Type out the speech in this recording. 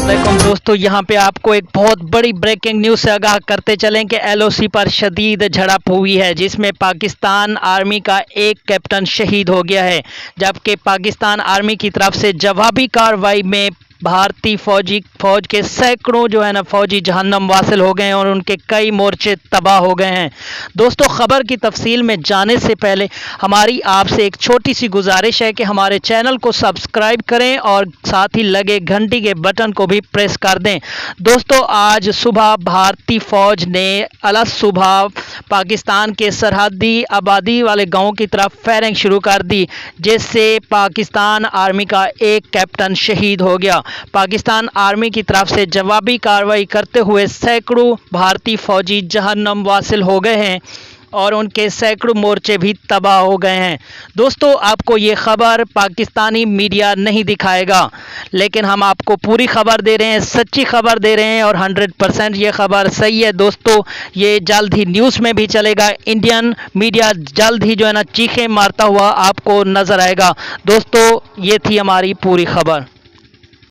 वालेकुम दोस्तों, यहाँ पे आपको एक बहुत बड़ी ब्रेकिंग न्यूज़ से आगाह करते चलें कि एलओसी पर शदीद झड़प हुई है, जिसमें पाकिस्तान आर्मी का एक कैप्टन शहीद हो गया है। जबकि पाकिस्तान आर्मी की तरफ से जवाबी कार्रवाई में भारतीय फौज के सैकड़ों जो है ना फौजी जहन्नम वासिल हो गए हैं और उनके कई मोर्चे तबाह हो गए हैं। दोस्तों, खबर की तफसील में जाने से पहले हमारी आपसे एक छोटी सी गुजारिश है कि हमारे चैनल को सब्सक्राइब करें और साथ ही लगे घंटी के बटन को भी प्रेस कर दें। दोस्तों, आज सुबह भारतीय फौज ने अलग सुबह पाकिस्तान के सरहदी आबादी वाले गांवों की तरफ फायरिंग शुरू कर दी, जिससे पाकिस्तान आर्मी का एक कैप्टन शहीद हो गया। पाकिस्तान आर्मी की तरफ से जवाबी कार्रवाई करते हुए सैकड़ों भारतीय फौजी जहन्नम वासिल हो गए हैं और उनके सैकड़ों मोर्चे भी तबाह हो गए हैं। दोस्तों, आपको ये खबर पाकिस्तानी मीडिया नहीं दिखाएगा, लेकिन हम आपको पूरी खबर दे रहे हैं, सच्ची खबर दे रहे हैं और 100% ये खबर सही है। दोस्तों, ये जल्द ही न्यूज़ में भी चलेगा। इंडियन मीडिया जल्द ही जो है ना चीखें मारता हुआ आपको नज़र आएगा। दोस्तों, ये थी हमारी पूरी खबर।